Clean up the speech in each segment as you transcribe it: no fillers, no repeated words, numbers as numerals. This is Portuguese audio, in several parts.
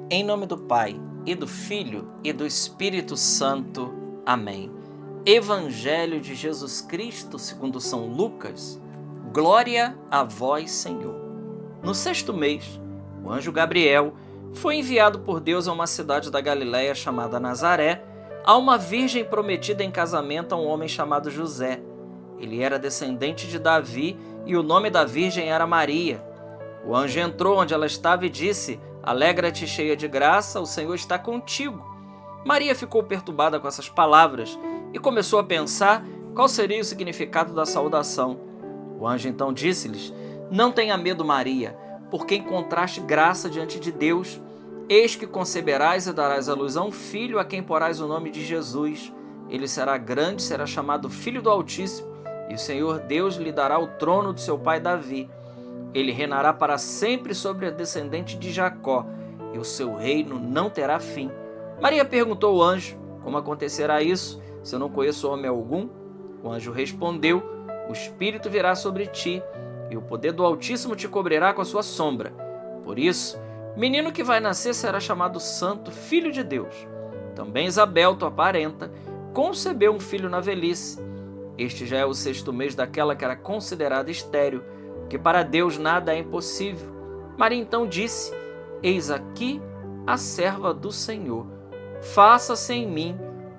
Em nome do Pai, e do Filho, e do Espírito Santo. Amém. Evangelho de Jesus Cristo segundo São Lucas. Glória a vós, Senhor. No 6º mês, o anjo Gabriel foi enviado por Deus a uma cidade da Galiléia chamada Nazaré, a uma virgem prometida em casamento a um homem chamado José. Ele era descendente de Davi e o nome da virgem era Maria. O anjo entrou onde ela estava e disse: Alegra-te, cheia de graça, o Senhor está contigo. Maria ficou perturbada com essas palavras e começou a pensar qual seria o significado da saudação. O anjo então disse-lhes: Não tenha medo, Maria, porque encontraste graça diante de Deus. Eis que conceberás e darás à luz a um filho, a quem porás o nome de Jesus. Ele será grande, será chamado Filho do Altíssimo, e o Senhor Deus lhe dará o trono de seu pai Davi. Ele reinará para sempre sobre a descendente de Jacó, e o seu reino não terá fim. Maria perguntou ao anjo: Como acontecerá isso, se eu não conheço homem algum? O anjo respondeu: O Espírito virá sobre ti, e o poder do Altíssimo te cobrirá com a sua sombra. Por isso, o menino que vai nascer será chamado Santo Filho de Deus. Também Isabel, tua parenta, concebeu um filho na velhice. Este já é o 6º mês daquela que era considerada estéril, que para Deus nada é impossível. Maria então disse: Eis aqui a serva do Senhor. Faça-se em mim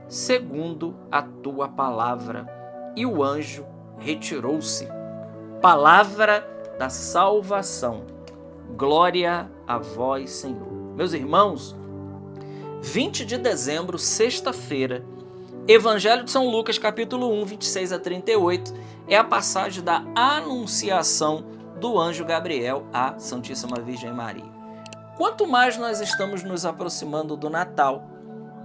segundo a tua palavra. E o anjo retirou-se. Palavra da salvação. Glória a vós, Senhor. Meus irmãos, 20 de dezembro, sexta-feira, Evangelho de São Lucas, capítulo 1, 26 a 38, é a passagem da anunciação do anjo Gabriel à Santíssima Virgem Maria. Quanto mais nós estamos nos aproximando do Natal,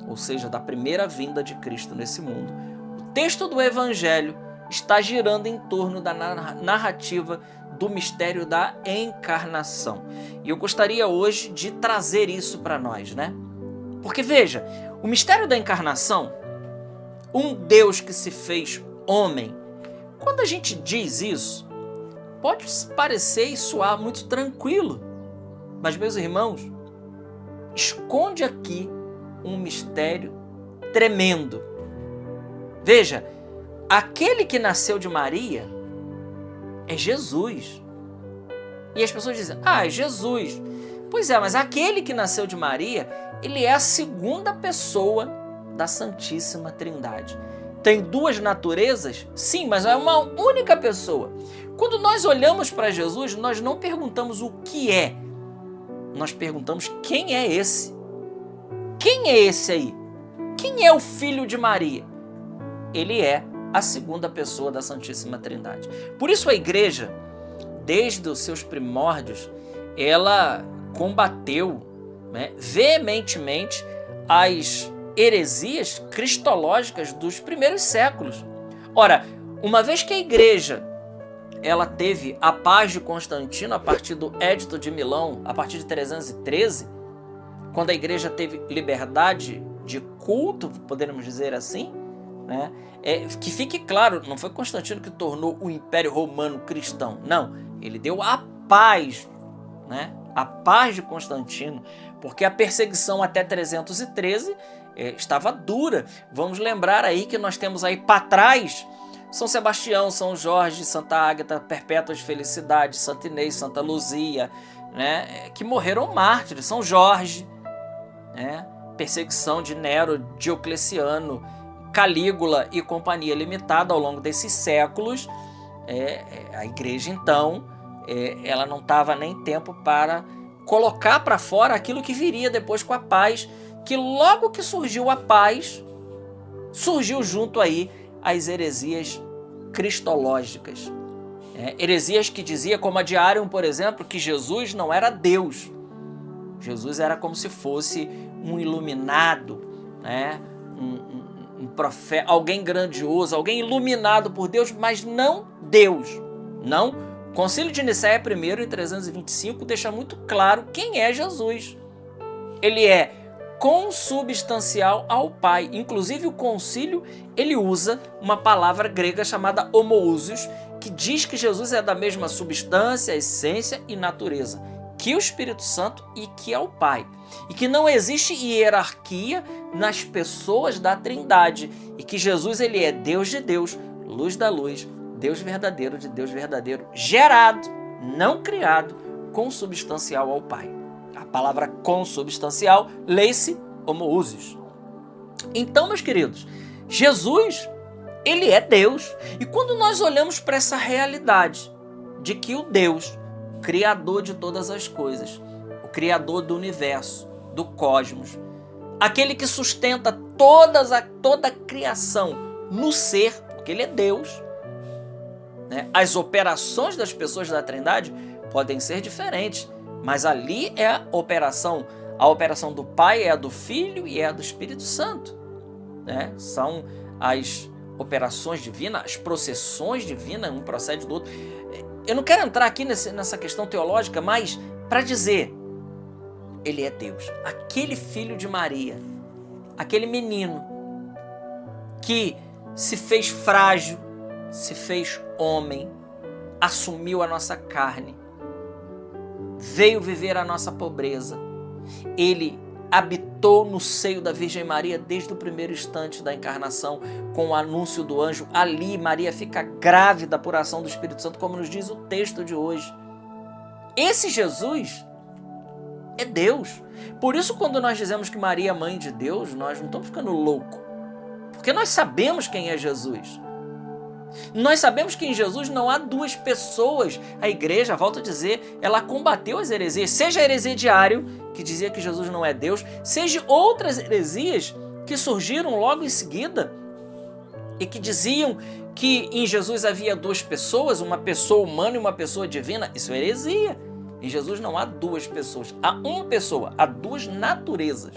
ou seja, da primeira vinda de Cristo nesse mundo, o texto do Evangelho está girando em torno da narrativa do mistério da encarnação. E eu gostaria hoje de trazer isso para nós, né? Porque veja, o mistério da encarnação, um Deus que se fez homem, quando a gente diz isso, pode parecer e soar muito tranquilo, mas, meus irmãos, esconde aqui um mistério tremendo. Veja, aquele que nasceu de Maria é Jesus. E as pessoas dizem: é Jesus. Pois é, mas aquele que nasceu de Maria, ele é a segunda pessoa da Santíssima Trindade. Tem duas naturezas? Sim, mas é uma única pessoa. Quando nós olhamos para Jesus, nós não perguntamos o que é. Nós perguntamos quem é esse. Quem é esse aí? Quem é o Filho de Maria? Ele é a segunda pessoa da Santíssima Trindade. Por isso a Igreja, desde os seus primórdios, ela combateu, veementemente as heresias cristológicas dos primeiros séculos. Ora, uma vez que a Igreja ela teve a paz de Constantino a partir do Édito de Milão, a partir de 313, quando a Igreja teve liberdade de culto, poderíamos dizer assim, né? Que fique claro, não foi Constantino que tornou o Império Romano cristão, não, ele deu a paz, né? A paz de Constantino, porque a perseguição até 313 estava dura. Vamos lembrar aí que nós temos aí para trás São Sebastião, São Jorge, Santa Ágata, Perpétua de Felicidade, Santa Inês, Santa Luzia, né? Que morreram mártires. São Jorge, né? Perseguição de Nero, Diocleciano, Calígula e Companhia Limitada ao longo desses séculos. A Igreja, então, ela não estava nem tempo para colocar para fora aquilo que viria depois com a paz, que logo que surgiu a paz, surgiu junto aí as heresias cristológicas. Heresias que dizia, como a de Arion, por exemplo, que Jesus não era Deus. Jesus era como se fosse um iluminado, né? Um profeta, alguém grandioso, alguém iluminado por Deus, mas não Deus. Não. O Concílio de Nicéia I, em 325, deixa muito claro quem é Jesus. Ele é consubstancial ao Pai. Inclusive, o concílio ele usa uma palavra grega chamada homoousios, que diz que Jesus é da mesma substância, essência e natureza. que o Espírito Santo e que é o Pai. E que não existe hierarquia nas pessoas da Trindade. E que Jesus ele é Deus de Deus, luz da luz, Deus verdadeiro de Deus verdadeiro, gerado, não criado, consubstancial ao Pai. A palavra consubstancial, lê-se homoousios. Então, meus queridos, Jesus, ele é Deus. E quando nós olhamos para essa realidade de que o Deus, Criador de todas as coisas, o Criador do universo, do cosmos, aquele que sustenta toda a criação no ser, porque ele é Deus, né? As operações das pessoas da Trindade podem ser diferentes, mas ali é a operação do Pai é a do Filho e é a do Espírito Santo, né? São as operações divinas, as processões divinas, um procede do outro. Eu não quero entrar aqui nessa questão teológica, mas para dizer, ele é Deus. Aquele filho de Maria, aquele menino que se fez frágil, se fez homem, assumiu a nossa carne, veio viver a nossa pobreza. Ele habitou no seio da Virgem Maria desde o primeiro instante da encarnação, com o anúncio do anjo. Ali, Maria fica grávida por ação do Espírito Santo, como nos diz o texto de hoje. Esse Jesus é Deus. Por isso, quando nós dizemos que Maria é mãe de Deus, nós não estamos ficando loucos. Porque nós sabemos quem é Jesus. Nós sabemos que em Jesus não há duas pessoas. A igreja, volto a dizer, ela combateu as heresias, seja a heresia de Ário, que dizia que Jesus não é Deus, seja outras heresias que surgiram logo em seguida e que diziam que em Jesus havia duas pessoas, uma pessoa humana e uma pessoa divina. Isso é heresia. Em Jesus não há duas pessoas, há uma pessoa, há duas naturezas.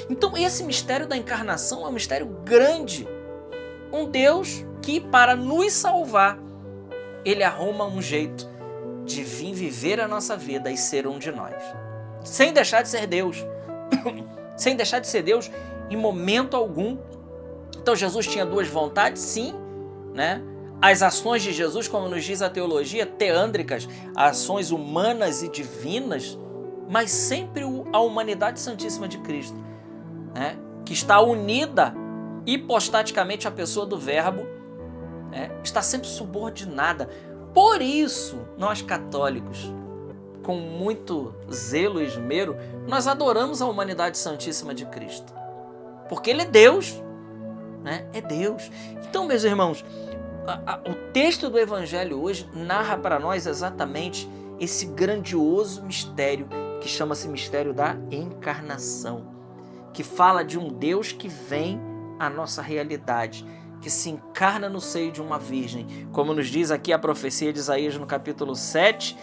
Então esse mistério da encarnação é um mistério grande. Um Deus que, para nos salvar, ele arruma um jeito de vir viver a nossa vida e ser um de nós, sem deixar de ser Deus, sem deixar de ser Deus em momento algum. Então Jesus tinha duas vontades, sim, né? As ações de Jesus, como nos diz a teologia, teândricas, ações humanas e divinas, mas sempre a humanidade santíssima de Cristo, né? Que está unida hipostaticamente à pessoa do Verbo, está sempre subordinada. Por isso, nós católicos, com muito zelo e esmero, nós adoramos a humanidade santíssima de Cristo. Porque ele é Deus, né? É Deus. Então, meus irmãos, o texto do Evangelho hoje narra para nós exatamente esse grandioso mistério que chama-se mistério da encarnação, que fala de um Deus que vem à nossa realidade, que se encarna no seio de uma virgem. Como nos diz aqui a profecia de Isaías no capítulo 7,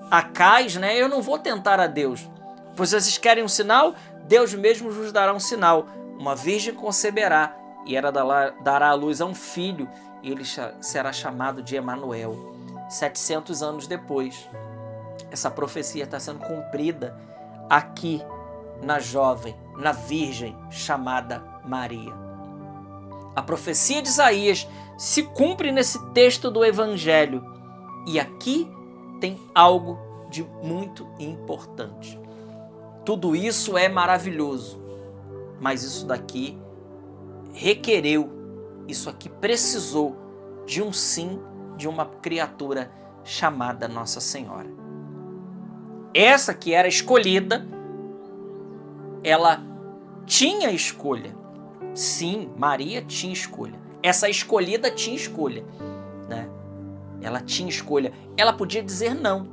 Acais, né? Eu não vou tentar a Deus. Vocês querem um sinal? Deus mesmo vos dará um sinal. Uma virgem conceberá e ela dará à luz a um filho e ele será chamado de Emanuel. 700 anos depois, essa profecia está sendo cumprida aqui na jovem, na virgem chamada Maria. A profecia de Isaías se cumpre nesse texto do Evangelho. E aqui tem algo de muito importante. Tudo isso é maravilhoso, mas isso daqui requereu, isso aqui precisou de um sim de uma criatura chamada Nossa Senhora. Essa que era escolhida, ela tinha escolha. Sim, Maria tinha escolha. Essa escolhida tinha escolha, né? Ela tinha escolha. Ela podia dizer não.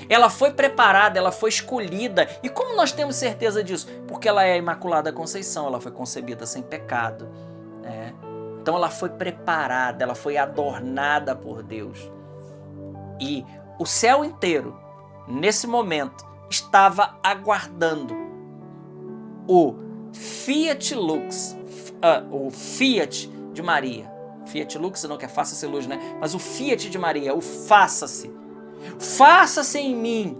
Ela foi preparada, ela foi escolhida. E como nós temos certeza disso? Porque ela é a Imaculada Conceição, ela foi concebida sem pecado, né? Então ela foi preparada, ela foi adornada por Deus. E o céu inteiro, nesse momento, estava aguardando o Fiat Lux, o Fiat de Maria. Fiat Lux não, que é faça-se luz, né? Mas o Fiat de Maria, o faça-se. Faça-se em mim,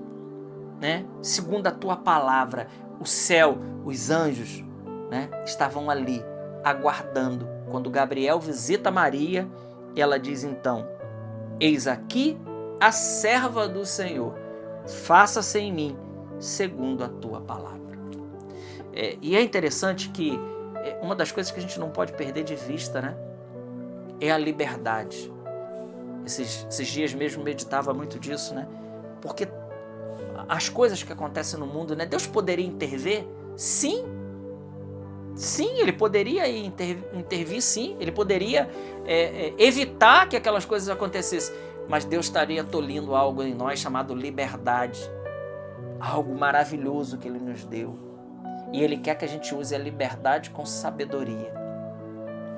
né? Segundo a tua palavra. O céu, os anjos, né? Estavam ali, aguardando. Quando Gabriel visita Maria, ela diz então: eis aqui a serva do Senhor, faça-se em mim segundo a tua palavra. E é interessante que uma das coisas que a gente não pode perder de vista, né, é a liberdade. Esses dias mesmo meditava muito disso, né? Porque as coisas que acontecem no mundo, né? Deus poderia intervir? Sim. Sim, ele poderia intervir, sim. Ele poderia evitar que aquelas coisas acontecessem. Mas Deus estaria tolhindo algo em nós chamado liberdade. Algo maravilhoso que Ele nos deu. E Ele quer que a gente use a liberdade com sabedoria.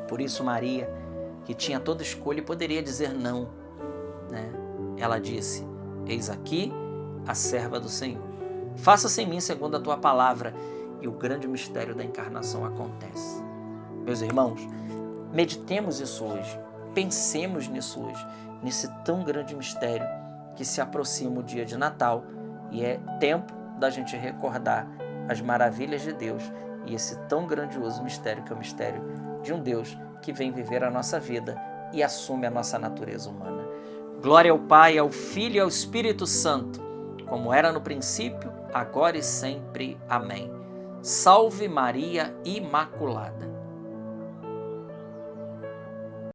Por isso Maria, que tinha toda escolha, poderia dizer não, né? Ela disse: eis aqui a serva do Senhor. Faça-se em mim segundo a tua palavra. E o grande mistério da encarnação acontece. Meus irmãos, meditemos isso hoje. Pensemos nisso hoje. Nesse tão grande mistério que se aproxima o dia de Natal. E é tempo da gente recordar as maravilhas de Deus e esse tão grandioso mistério que é o mistério de um Deus que vem viver a nossa vida e assume a nossa natureza humana. Glória ao Pai, ao Filho e ao Espírito Santo, como era no princípio, agora e sempre. Amém. Salve Maria Imaculada.